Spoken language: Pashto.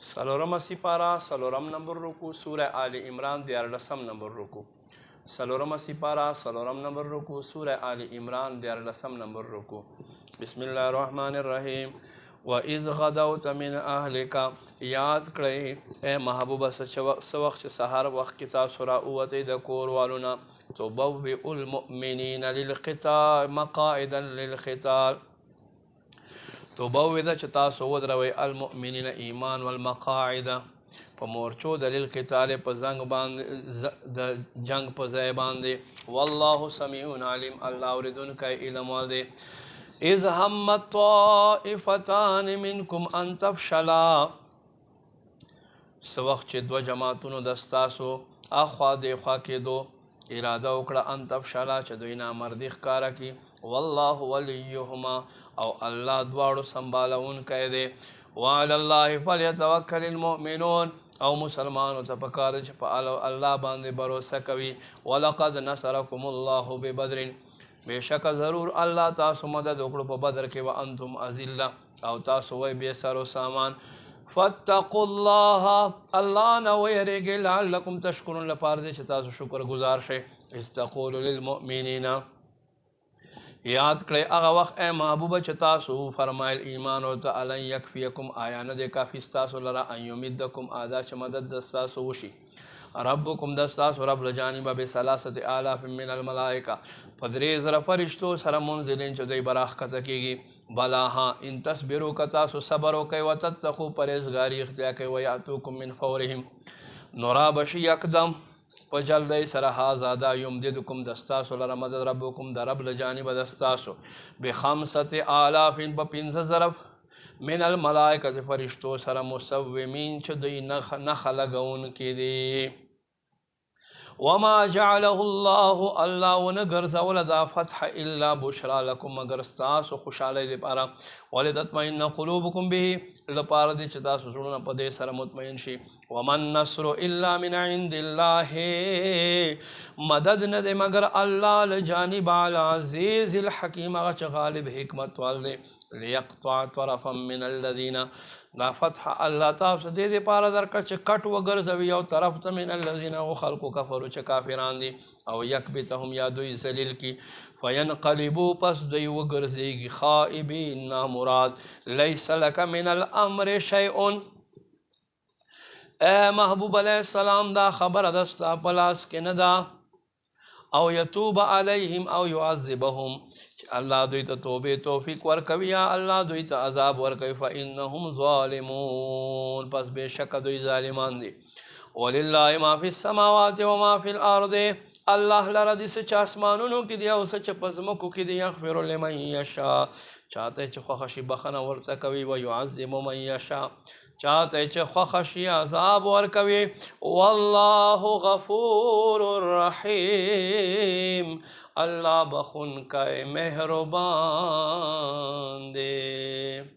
سلورم سپارہ سلورم نمبر رکو سورہ آل عمران 14 نمبر رکو سلورم سپارہ سلورم نمبر رکو سورہ آل عمران 14 نمبر رکو بسم اللہ الرحمن الرحیم وَإِذْ غَدَوْتَ مِنْ أَهْلِكَ یاد کړئ اے محبوبه څه وخت چې سهار وخت کې تاسو راووتئ د کور والو نه تُبَوِّئُ الْمُؤْمِنِينَ لِلْقِتَالِ مَقَاعِدَ لِلْقِتَالِ توبوِّد چې تاسو ودروئ المؤمنین ایمان والمقاعد په مورچو د للقتال په زنګ باندې د جنگ په ځای باندې والله سمیع علیم الله اوریدونکی علم والده اذ همت طائفتان منکم ان تفشلا څه وخت چې دوه جماعتونو د ستاسو اخوا دېخوا کېدو اراده وکړه ان تفشلا چې دوی نامردي ښکاره کړي والله ولیهما او الله دواړو سنبالونکی دی وعلى الله فلیتوکل المؤمنون او مسلمانو ته پکار دی چې په الله باندې باور کوي ولقد نصرکم الله ببدر بېشکه ضرور الله تاسو مدد وکړو په بدر کې وانتم اذله او تاسو وی بې سر و سامان فاتقوا الله الله نه ویریږئ لعلکم تشکرون لپاره دی چې تاسو شکر گزار شئ استقول للمؤمنین یاد کړئ هغه وخت ای محبوبه چې تاسو فرمایل ایمان ورته الن یکفیکم آیا نه دی کافي ستاسو لره ان یمدکم دا چې مدد د ستاسو وشي ربکم د ستاسو رب له جانبه بثلاثة آلاف من الملائکه په 3000 فرشتو سره منزلین چې دوی به راښکته کېږي بلا ها ان تصبرو که تاسو صبر وکئ وتتقو پرهیزګاري اختیا کوئ ویاتوکم من فورهم نو رابشي یکدم په جلدی سره هذا دا یمددکم د ستاسو لره مدد ربکم د رب له جانبه د ستاسو ب5 آلاف په 5000 من الملائکه فرشتو سره مصومین چې دوی نښه لګونکي دي وما جعله الله الله ونګرځوله دا فتح الا بشرا لکم مگر ستاسو خوشحالۍ دپاره ولتطمئن قلوبکم به لپاره دی چې تاسو زړونه په دې سره مطمئن شي وما النصر الا من عند الله مدد نه دی مگر الله له جانب العزیز الحکیم هغه چې غالب حکمت وال دی لیقطع طرفا من الذین دا فتح الله تاسو دې دپاره درکړه چې کټ وګرځوي یو طرف ته من الذین هغو خلکو کفرو چې کافران دي او یکبتهم یا دوی ذلیل کی فینقلبو پس دوی وګرځېږي خائبین نامراد لیس لک من الامر شیء اے محبوب علیہ السلام دا خبره ده ستا په لاس کې نه ده او یتوب علیهم او یعذبهم الله دوی ته توبې توفیق ورکوي یا الله دوی ته عذاب ورکوي فانهم ظالمون پس بېشکه دوی ظالمان دي ولله ما فی السماوات وما فی الارض الله لره دي څه چې اسمانونو کې دي او څه چې په ځمکو کې دي یغفر لمن یشاء چاته چې خوښه شي بخښنه ورته کوي ویعذب من یشاء چاته چې خوښه شي عذاب ورکوي والله غفور رحیم الله بخونکی مهربان دی